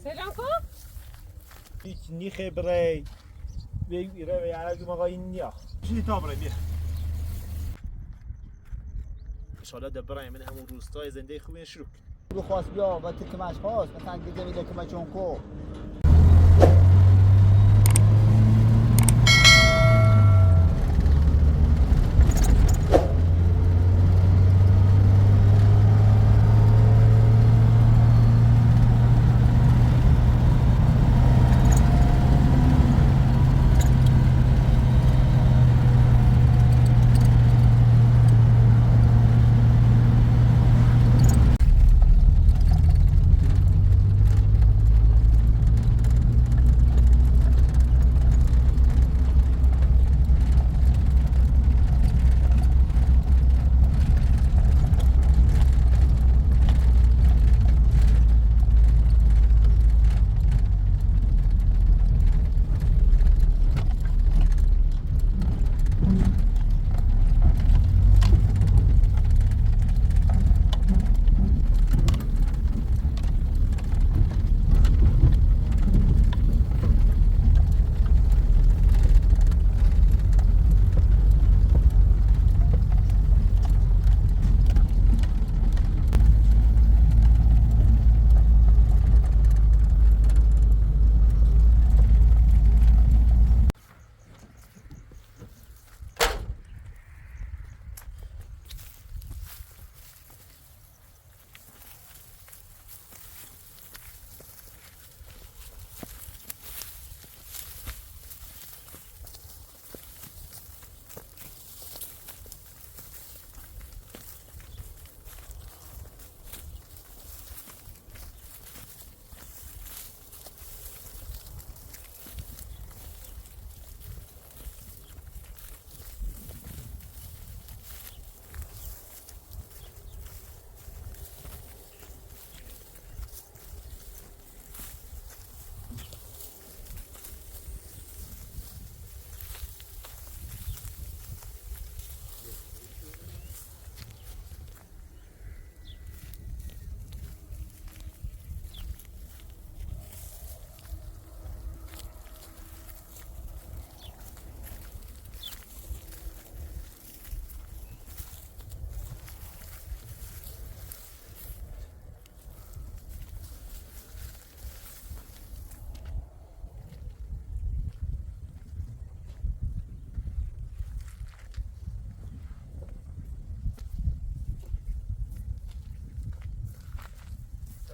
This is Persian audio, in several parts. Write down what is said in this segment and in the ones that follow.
سلام کن. هیچ نیخه برای ایره و یعنی مقا این نیا چی تا برای بیا انشالله دبرای من همون روستای زنده خوبی شروع بخواست بیا و تکمش خواست مثلا دیگه میده که چون کو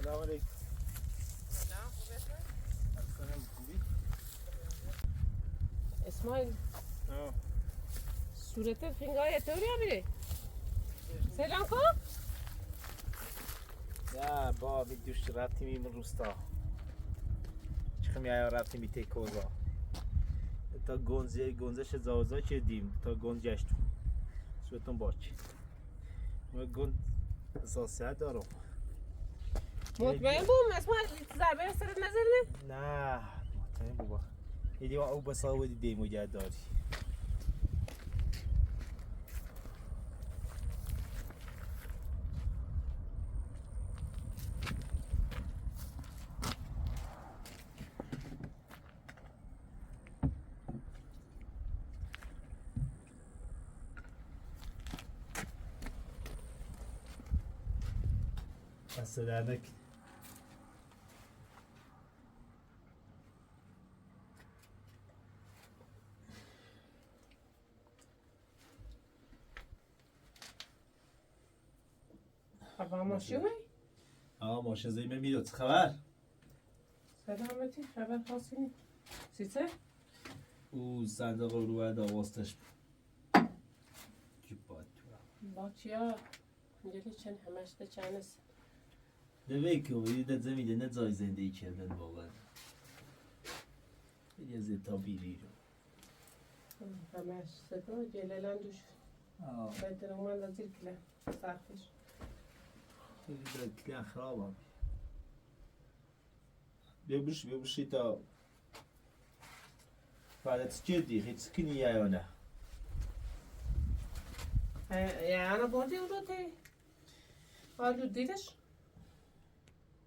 سلام علیکم سلام خوبی؟ خوبی؟ اسماعیل صورتت فنگاه طوری میره. سلام کن. نه با می دوش رفتی میمون روستا چخم یا رفتی می تکوزا تا گنزش زازا چه دیم تا گنجشت سوتون باچ ما گنج اساسیت دارم مطمئن بوم اسماعیل ضربه سرت نزدی؟ نه مطمئن بابا یه دیوان او بساودی دیمو جد داری دست درنک خبر ماشیوی؟ ماشین زیمه میداد خبر؟ سلامتی خبر خاصی نیست. سیچه؟ او صندوق رو باید آواستش با چیا؟ اینجوری چند همش ده چند است. دوی که باید زمینه نزای زندگی کردن واقعا یه زیتا بیری رو همش ستا جلالان دوش بدر اومد از زیر کلم سختش خیلی در کلن خراب هم بیا بشی تا فعلت جدی خیلی سکنی یا نه یعنی بردی او رو تی آلو دیدش؟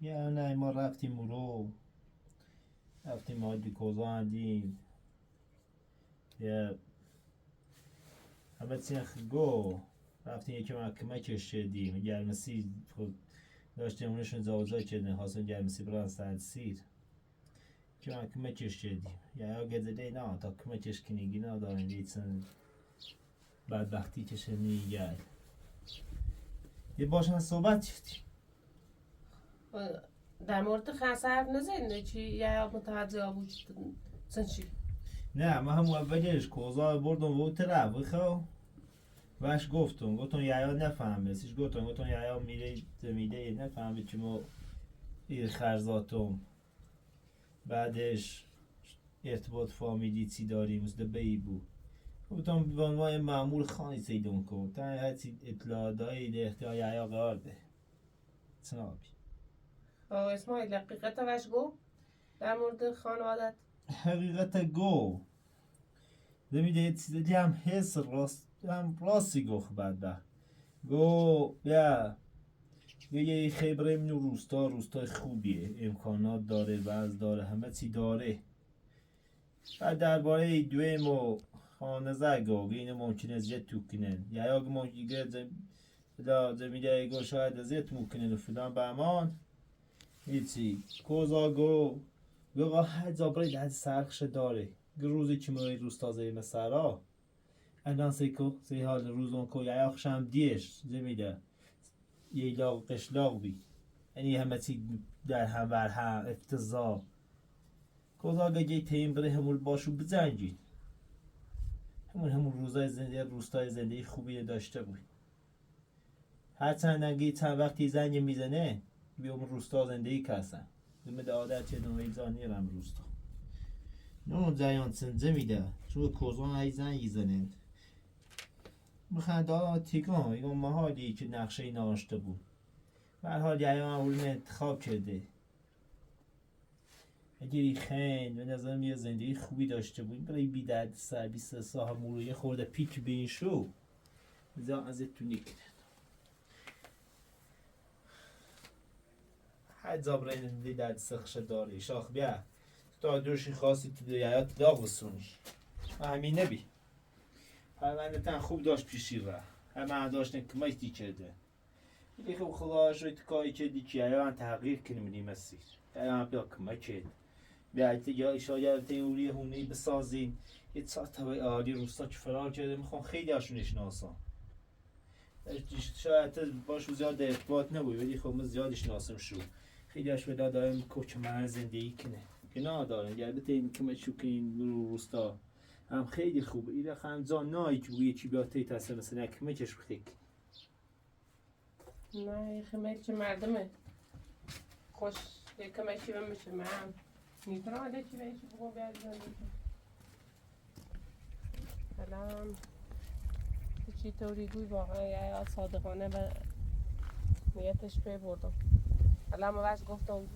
یا نه ما رفتیم رو رفتیم مادی کوزا هم دیم یه همه تیخ گو رفتیم یکی محکمه کشیدیم گرمسی داشتیم اونشون زاوزای چیدن خواستم گرمسی بران ساعت سیر که محکمه کشیدیم یا گذده نه تا کمه کشکنیگی نداریم دیتن بدبختی کشنی گل یه باشن صحبت کردیم در مورد خاص حرف نزنید چی یا متوجه آبود چی؟ نه ما هم اولش کوزا بردم و طرف بخو وش گفتم یا نفهمه سیش گفتم یا میره زمیده نفهمه چی ایر خرزاتم بعدش ارتباط فامیلی چی داریم از دبی بود گفتم به عنوان معمول خانی سیدون کن تا هرچی اطلاع دایی ده اختیار یا قرار ده سنابی اسماعیل حقیقت وش گو در مورد خانوادت حقیقت گو زمیده یه چیزی هم حس راستی گفت بعد گو بیا یه خیبره منو روستای خوبیه امکانات داره وضع داره همه چی داره بعد درباره دویم و خانه زگو این ممکنه زیت تو کنن یا اگه ممکنه زمیده گو شاید زیت ممکنه فلان به امان هیچی کوزا گو هر زابره ده سرخش داره روزی که موی روستا زیر مسرا الان سی حال روزون کو یا اخشم دیش زمیده یه لاغ قشلاغ بی یعنی همه چی در هم بر هم افتضاح کوزا گه تیم بره همون باشو بزنجید همون روزای زندگی روستای زندگی خوبی داشته بود هر چند وقتی زنگ میزنه بیام روستا زندگی کسن زمده عادت یه نوعی زانی رم روستا نون زیان سنزه میده چون کوزان های زنگی زنند مخنده تیگان یه محالی که نقشه ای ناشته بود برحال یه اولین انتخاب کرده اگه خیلی به نظرم یه زندگی خوبی داشته بود برای بی درد سر 23 سال موروی خورده پیک به این شو بذار ازتون نکنن هر زابره این درد سخشه داری شاخ بیا تا دوشی خاصی تو دیایات داغ بسونیش همین نبی پرونده تن خوب داشت پیشی را همه داشتن کمایتی کرده ولی خب خداش روی تکایی کردی که ایان تغییر کنیم نیم مسیر ایان بیا کمای کرد بیایت یا شاید تیوری هونی بسازین یه ساعت توی عالی روستا که فرار کرده میخوام خیلی هاشونش ناسم شاید باشو زیاد ارتباط نبود ولی خب من زیادش ناسم شو خیلی هاش بدا دارم کوچ من زندگی کنه گناه دارم البته این کمه شو که این روستا هم خیلی خوبه ایره خمزان نایی که بوی چی بیاد تی تصمیم مثلا کمه چشم خیک نه یه خیلی چه مردمه خوش یه کمه چی بمیشه من میتونم آده چی بایشی بگو بیاد سلام چی طوری گوی واقعا یا صادقانه به نیتش پی بردم الان ما بس گفتم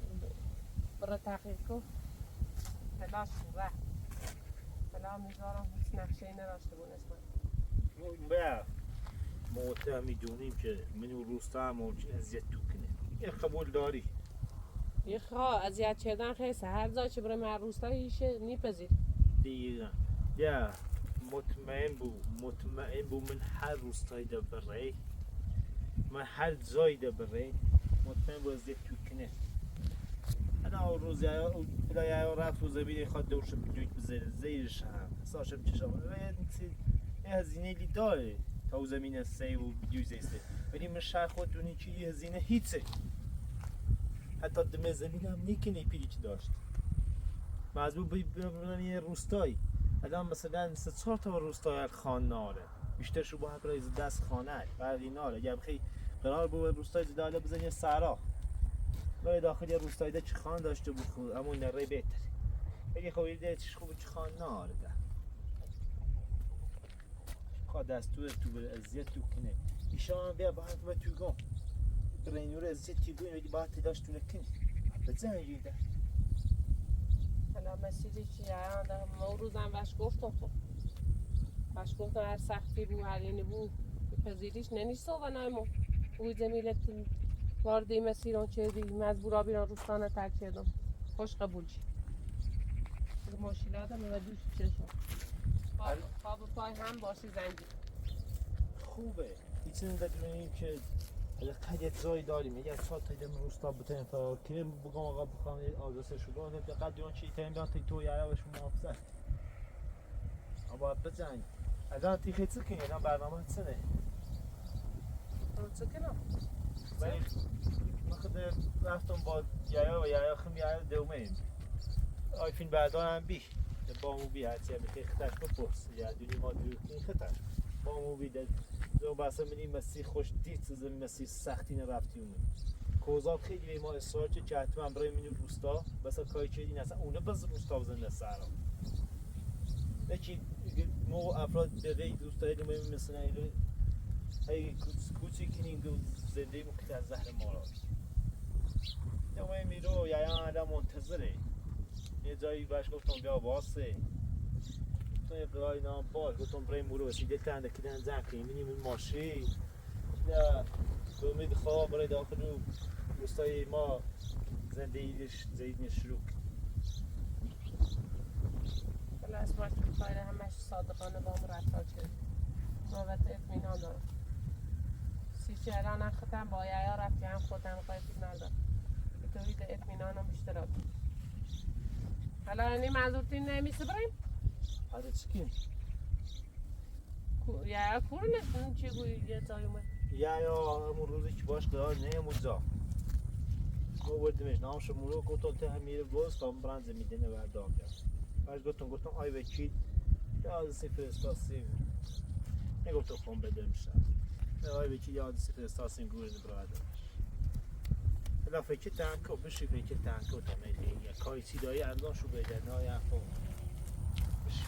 برای تحقیق کن تلاش کن ره سلام میذارم هیچ نقشه ای نداشته بود اسمم بیا موته میدونیم که منو روستا هم ممکن ازیت تو کنه یه قبول داری یه خواه اذیت کردن خیلی هر جا چه برای من روستا هیشه نیپذیر دیگه یا مطمئن بو من هر روستایی ده بره من هر جایی ده بره مطمئن بو ازیت تو کنه انا روزی ها رفت و زمینی خواد دورشم بجوید بزنه زیرش هم ساشم چشم یه هزینه لی داره تا او زمین سی و بجوید زیسته ولی من شهر خود دونی که یه هزینه هیچه حتی دم زمین هم نیکنه پیری که داشت مزبور ببینن یه روستایی الان مثلا 3-4 تا روستای خان ناره بیشتر شو با برای دست خانه برای ناره اگه بخی قرار بود روستای زداله بزنی سرا برای داخل یه روستایی ده چه خان داشته بود خود اما نره بهتره اگه خوبی ده چه خوب چه خان ناره ده خواه دستور تو بر ازیت تو کنه ایشان بیا باید با تو گم برینور ازیت تو گم ولی باید تداشت تو نکنی بزن یه حالا مسیجی چی ما روزم وش گفتم تو وش گفتم هر سختی بود هر اینی بود پذیریش ننیسته و نایمو اوی زمیلت وارد این مسیران چردی مزبورا بیران روستانه ترک کردم خوش قبول چی ماشین آدم و دوش چشم خواب پای هم باشی زنجیر خوبه ایچین بدونیم که قید زایی داریم یه ساعت تایدم روستا بتنیم فرار کنیم بگم آقا بخوام آدرسش رو بگم دقیقا دیون چی تاییم بیان تو یه و شما حافظت اما بزنگ الان تی خیلی کنی الان برنامه چنه چه کنم؟ ولی من خود رفتم با یایا خم یایا دومیم آی فیلم بعدا هم بی با مو بی هرچی هم خیلی خطش بپرس یا دونی ما دوی کنی خطش با مو بی دو بحثا منی مسیح خوش دید زمین مسیح سختی نرفتی اونه کوزاب خیلی به ما اصرار چه که حتما برای منو روستا بسا کاری که این اصلا اونه بز روستا بزنده سرم نکی مو افراد دقیقی دوستا هیدیم باییم مثلا ایلو هی کوچی کنیم زنده مکت از زهر مارا یا باید میرو یا آدم منتظره یه جایی باش گفتم بیا واسه گفتم یه قرای نام باش گفتم برای مورو بسی دل تنده کدن زن کنیم اینیم این ماشی نه به امید خواه برای داخل رو روستای ما زندگیش زیدن شروع حالا از وقت بخواهی همش صادقانه با هم رفتار کرد نوبت اطمینان دارم سیچی الان نختم با یایا رفتی هم خودم قایفی ندارم به توید اطمینانم اشتراک حالا اینی منظورتی نمیشه بریم؟ آره چکیم؟ یایا کور نشون چی گویی یه جای اومد؟ یا همون روزی که باش قرار نه همون جا ما بردیمش نامش مورو گفتم ته هم میره باز تا هم برند زمیده نوردام کرد باش گفتم آی وکیل یاد صفر استاسیم نگفتم خون بده میشم آی وکیل یاد صفر استاسیم گوره نبرادمش حالا فکر تنکو بشی فکر تنکو تا میگه یا کاری چی داری اندان شو بیده نه یا خون بشی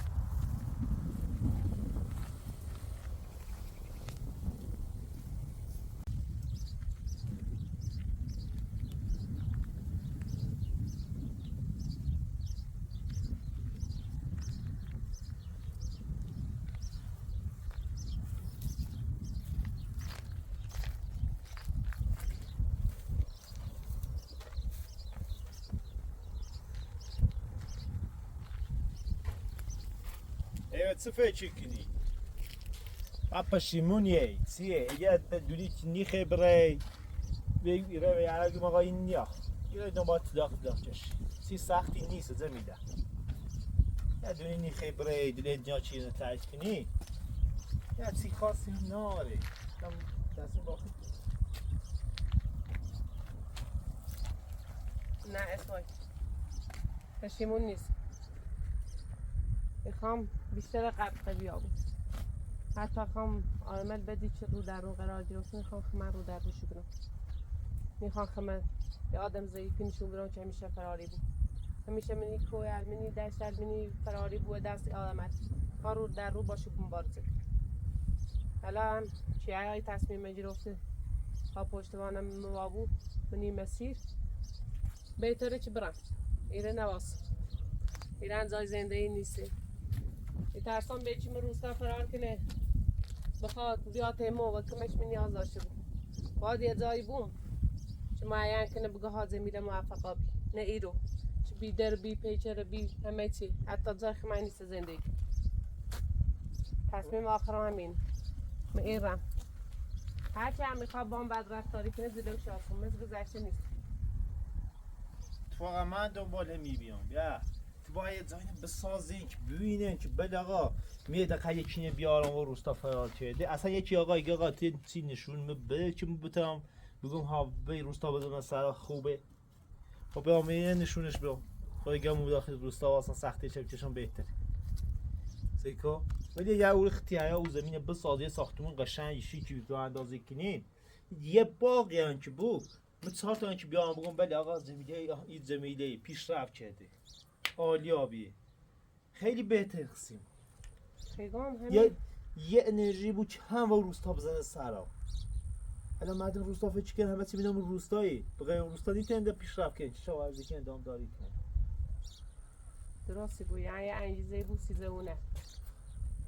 Evet sıfır çekini. Papa Şimoniye, siye, eğer dünit ni خبره ve ve yani ما قاین نیا. یه دنبال داغش. سی سختی نیست زمیده. یا دونی نی خبره دونی دنیا چیز نتایج کنی. یا سی خاصی ناره. کم دستم باخت. نه اسمای پشیمون نیست میخوام بیشتر قبل بیابم حتی خوام عامل بدی که رو در رو قرار گرفت میخوام خمر رو در روشو برم میخوام خمر یه آدم ضعیفی نشون برم که همیشه فراری بود همیشه منی کوه علمینی دشت علمینی فراری بود دست آدمت ها رو در رو باشه مبارزه الان چیه های تصمیم گرفته ها پشتوانم موابو منی مسیر بهتره که برم ایره نواس ایران جای زندگی نیسته میترسم به چی من روستا فرار کنه بخواد بیاد تیمو و کمش من نیاز داشته بود باید یه جایی بوم چه معین کنه بگه ها زمین موفقا بی نه ایرو چه بی در بی پیچر بی همه چی حتی جای خمه نیست زندگی تصمیم آخرم همین من ایرم هرچی هم میخواد با هم بد رفتاری کنه زیلوش آسون مثل گذشته نیست اتفاقا من دنباله میبیام یا تو باید زاین بسازین که ببینین که بله آقا میاد دقیقا یکی نه بیارم و روستا فرار کرده اصلا یکی آقا چی نشون بده که بتونم بگم ها به روستا بزنم سر خوبه خب به آمینه نشونش برم خواهی گم داخل روستا اصلا سختی چشم بهتر سیکو ولی یه اول اختیاره او زمین بسازی ساختمون قشنگ شیکی رو اندازه کنین یه باقی هم که بود من 4 تا که بیام بگم بله آقا این زمینه پیشرفت کرده عالی آبیه خیلی بهتر قسیم یه انرژی بود که هم با روستا بزنه سرام الان مردم روستا فکر کنم همه چی میدونم روستایی بقیه روستا نیتونده پیشرفت کنه چه شاورزی که اندام داری کنه درستی بود یعنی انگیزه بود سیزه اونه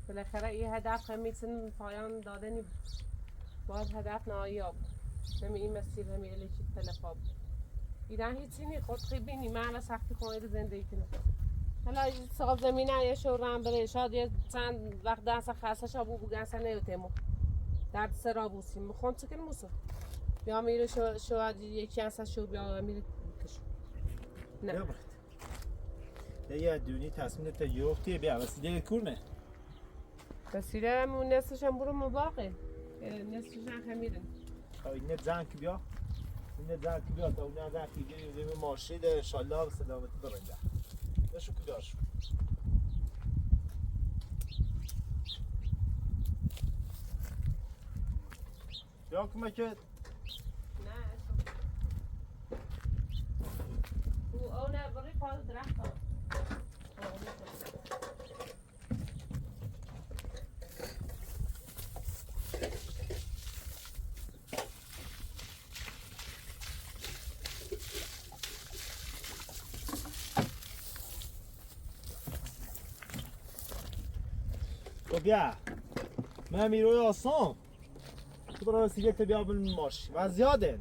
بالاخره یه هدف هم میتونم پایان دادنی باید هدف نهایی بود نمی این مسیر همی الیچی تلفاب ایران هیچی نی خود خیلی بینی من و سختی خواهی رو زندگی کنم حالا صاحب زمینه یه شورم بره شاید یه چند وقت دست خاصه شابو بگن سنه یوتیمو درد سرا بوسیم میخوام چکن موسو یا میره شاید یکی از شو بیا میره کشو بیا نه برد یه دونی تصمیم تا یوفتی بیا وسیله کورنه بسیره مون نصفش هم برو مباقه نصفش هم خمیرن اینه زنک بیا اینه زنک بیا تا اون زنک دیگه ماشین انشالله به سلامتی برنده نشو کداش یا کمکت نه او نه بری پاس درخت ها بیا من میروی آسان تو برای وسیله تا بیا بل ماشین و زیاده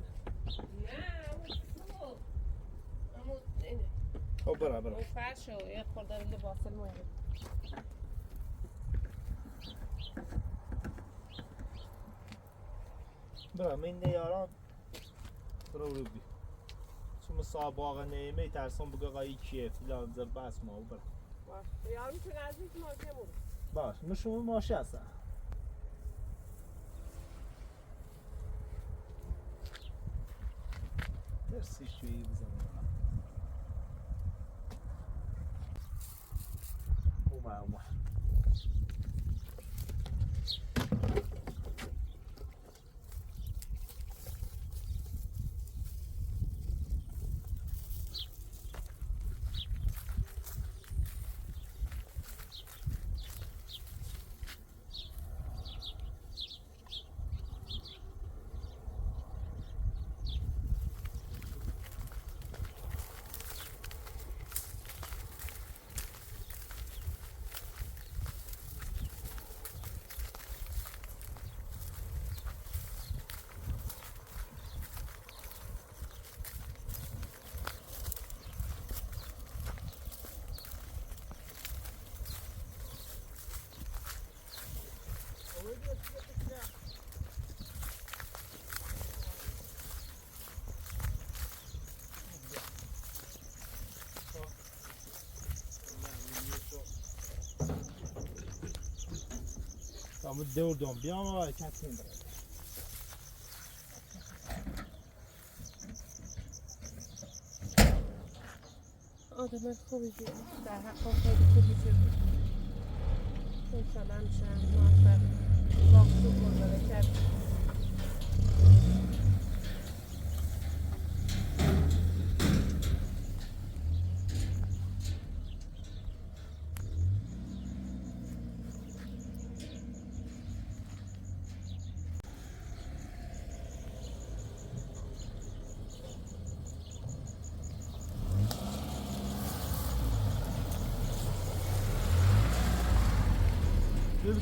خب برا اون فرشو یه خورده لباسل مهم برا من نیارم برا رو بی چون مسابقه نیمه ترسان بگه قایی کیه فیلان زر بس ما برا یارو که نزدیک ماشین بود باش مشون ماشی هستن درسی شویی بزنم اومد Ama dördüm bir ama kendisini bırak. آدم خوبی بود در حق خیلی خوبی شد انشالله میشه موفق باقی رو گذاره کرد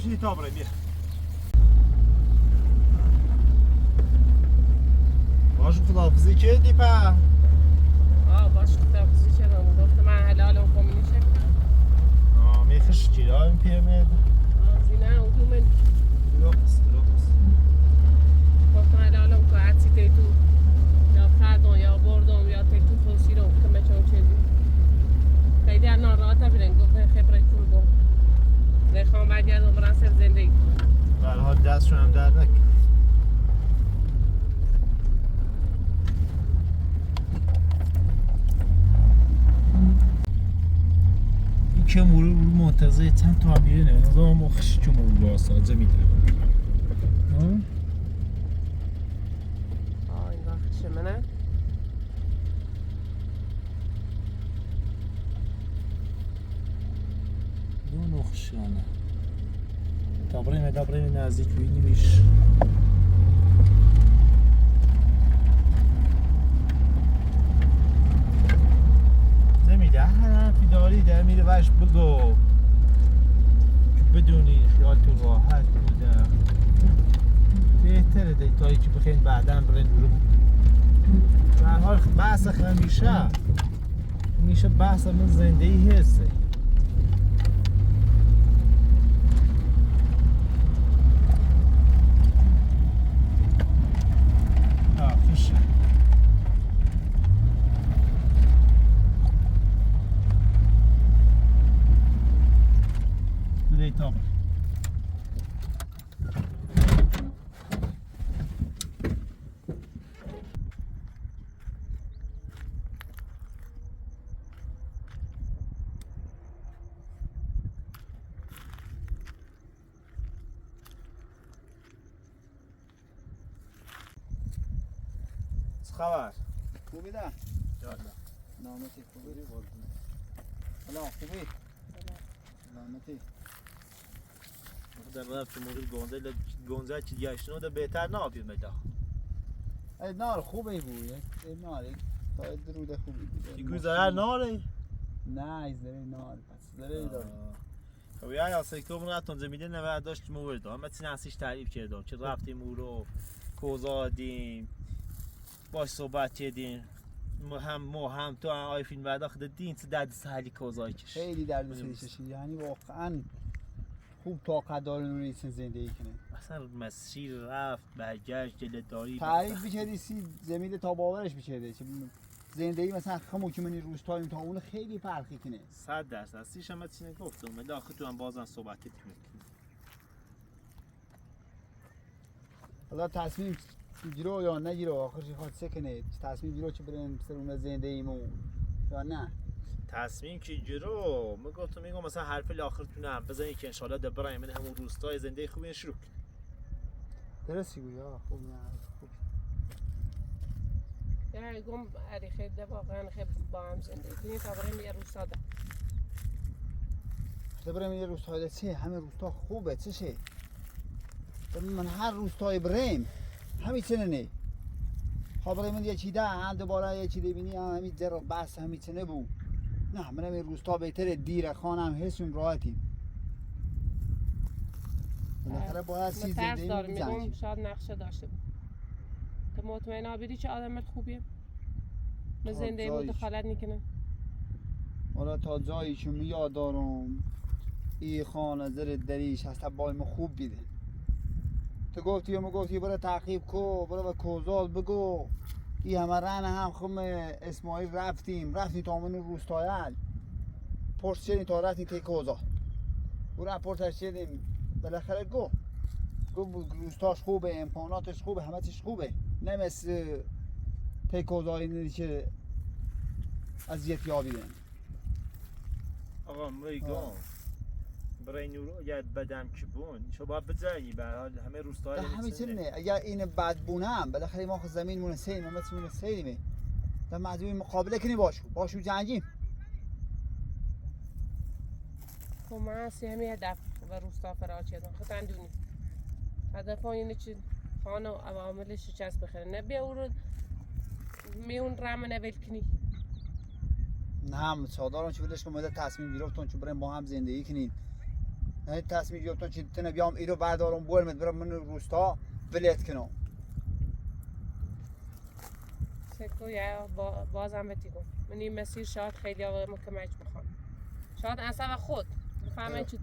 بشینی تا برای بیا باش خداحافظی کردی پا باش خداحافظی کردم گفت من حلالم کمونی شد میخش چیرا پیرمید زینه اون من درست گفت حلالم که عدسی تیتو یا خردم یا بردم یا تیتو خوشی رو که مچون چیزی خیلی ناراحت بیرن گفت خبره کل گفت بخوام برگردم برن سر زندگی برها دستشون هم درد نکن این که مرور منتظر چند تا هم میره نه نظام ما خشی که مرور باسازه میده این وقت شمنه دو نخشانه دابرین نزدیک بینیمش نمیده هر حرفی داری در میره وش بگو که بدونی خیالتون راحت بوده بهتره دیتایی که بخین بعدا برین رو به هر حال بحث همیشه بحث من زندگی هسته خبر؟ خوبی ده؟ یالا نامتی خوبی؟ حالا خوبی؟ نامتی در رفت مورد گونزه چی گشتنو ده بهتر نابی مدا ای نار خوبی بود ای ناری تا درود خوبی بود دیگه زهر ناره؟ نه ایزدری نار پس زره داری خب یا سکتور من رفتون زمینه نوه داشت مورد همه چی نسیش تعریف کردم چه رفتیم او رو کوزا دیم باش صحبت کردیم هم تو آی فیلم بعد خود دین چه درد سهلی کوزایی کش خیلی درد سری کشید یعنی واقعا خوب طاقت داره نوریسن زندگی کنه اصلا مسیر رفت برگشت جلداری تعریف بیچه سی زمین تا باورش بیچه زندگی مثلا خمو که منی روستاییم تا اون خیلی فرقی کنه 100% سیش هم چی نگفتم من داخل تو هم بازم صحبت میکنم حالا تصمیم گیرو یا نگیرو آخرش خواهد کنه تصمیم گیرو چه بریم سرون زندگیمون یا نه تصمیم که جرو میگم مثلا حرف آخرتونم بزنی که انشالله دبرای من همون روستای زندگی خوبی شروع کنیم درستی گوی ها خوب نه خوب یعنی گم اری خیلی واقعا خیلی با هم زندگی کنیم تا بریم یه روستا ده بریم یه روستای چه همه روستا خوبه چه شه من هر روستای بریم همین چنه نه خبره من یه چیده هم دوباره یه چیده بینی همین در بس همین چنه بود نه منم این روستا بهتره دیر خانم حسیم راحتیم بالاخره باید سی ترس زندگی دارم میگم میزنیم شاید نقشه داشته بود تو مطمئن آبیدی چه آدمت خوبیه به تا زندگی بود جایش. دخالت نکنه حالا تا جایی که میاد دارم ای خانه زر دریش هسته بایم خوب بیده تو گفتی برای تعقیب کو برای به کوزال بگو ای همه رن هم خم اسماعیل رفتیم تا من روستایل پرس شدیم تا رفتیم تی کوزال او را پرسش شدیم بالاخره گو روستاش خوبه امکاناتش خوبه همه چیش خوبه نه مثل تی کوزال که اذیت یابیدن آقا میگم برای نورو اگر بدم که بون شو باید بزنی به حال همه روستاهای همین چنه اگر این بد بونم بالاخره ما خود زمین مونه سیریم همه چی مونه سیریمه در مجموعی مقابله کنی باشو جنگیم خب من هستی همین هدف و روستا فرار چیدم خود اندونی هدف ها اینه چی خانه و عواملش چسب بخیره نه بیا او رو میون رم نویل کنی نه سادارم چی بدش که مدت تصمیم گرفتون چون بریم با هم زندگی کنیم نه تصمیم گرفتون چی تنه بیام ایرو بردارم برم برم من روستا ولت کنم سکو یا بازم بهتی گم من این مسیر شاید خیلی آقای مکمج بخوام شاید اصلا خود بفهمن چی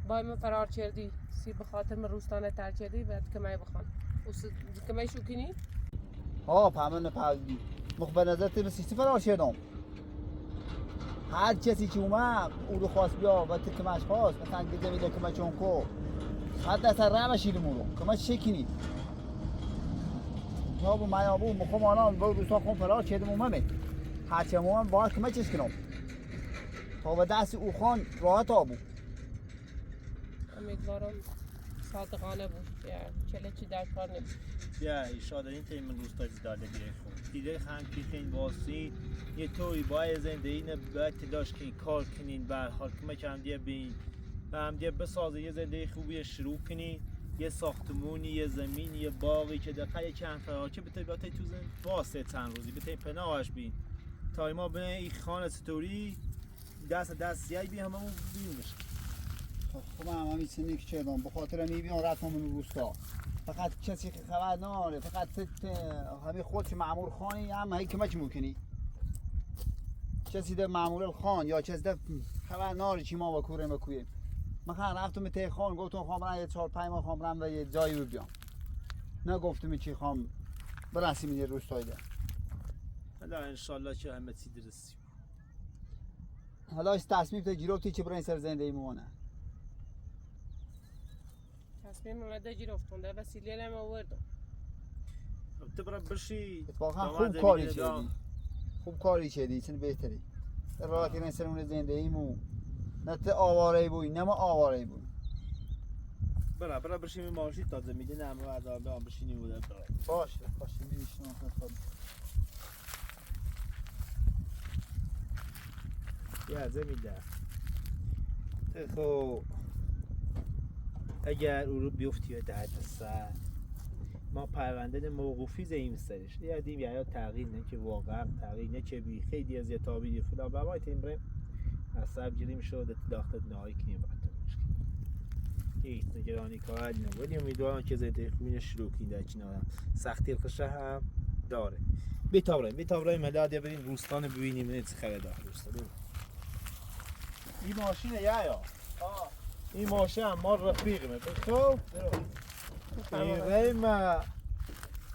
با من فرار کردی سی به خاطر من روستانه تر کردی باید کمی بخوام کمی شو کنی؟ ها پامن پاگی مخبر نظر تیم سیستی فرار شدم هر کسی که اومد او رو خواست بیا و تکمش خواست مثلا گده میده که چون کو حد اثر رمشید مورو کمش شکنی یا بو میابو مخم آنان با روستا خون فرار کردم اوممه هرچه مومن باید کمش چیز کنم تا به دست او خان راحت آبو امیدوارم صادقانه بود یا چله چی در کار نمید بیا ایشاده این تیم روستای زداده بیای خود دیده خم که خیلی باسی یه طوری باید زندگی نه باید تلاش کنین کار کنین بر حال که هم دیگه بین و هم دیگه بسازه یه زندگی خوبی شروع کنین یه ساختمونی یه زمینی یه باقی که دقیقه چند فرار که بتایی تو واسه چند روزی بتایی پناهش بین تا ما بین این خانه ستوری دست یای بی هممون بیونش خب هم همی سنی که چردم بخاطر میبین رفتم من روستا فقط کسی که خبر ناره فقط همه خودش معمور خانی هم هی کمک میکنی کسی ده معمور خان یا کسی ده خبر ناره چی ما بکوریم من رفتم ته خان گفتم خواهم برم یه 4-5 ماه خواهم برم و یه جایی بیام نه گفتم چی خواهم برسیم یه روستایی ده حالا انشالله که همه چی درستیم حالا تصمیم تا گیرفتی که برای سر زندگی مونه تصمیم اومده گرفتونده وسیله هم آوردم تو برای بشی اتفاقا خوب کاری کردی چون بهتری راه که سر اون زندگیمون نه ته آواره بوی نه ما آواره بوی برا بشینیم ماشین تازه میدین همه بعد به بشینیم بوده برای باشه میشنم خود یازه میده خب اگر او رو بیفتی و ده سر ما پرونده موقوفی زیم سرش یادیم یا تغییر نه که واقعا تغییر نه که بی خیلی از یتابی فلان و ما تیم بریم عصب گیریم شد داخل نهایی کنیم بعد هیچ نگرانی کار نه ولی امیدوارم که زیاده خوبی شروع کنیم در کنار سختی الخشه هم داره بیتابرایم مداد بریم روستان ببینیم نه چه خبر داره روستان این ماشینه یا این ماشین ما رفیقمه خب ما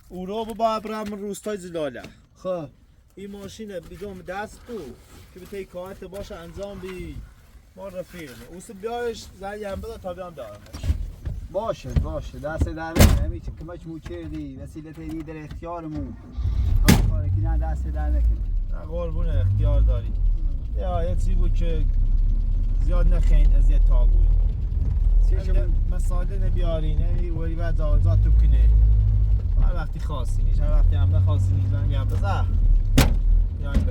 او رو با برام روستای زلاله خب این ماشین بیدوم دست تو که به تی کارت باشه انجام بی ما رفیقمه اوست بیایش زنی هم بده تا بیام دارمش باشه دست در نکنه همی که کمک مو کردی وسیله تیدی در اختیارمون همه کاری که نه دست در نکنه نه قربون اختیار داری یا یه چی بود که زیاد نخین از یه تاگوی مساله نبیارینه ولی بعد آزاد تو کنه هر وقتی خواستی نیش هر وقتی هم نخواستی نیش زنی هم بزر یعنی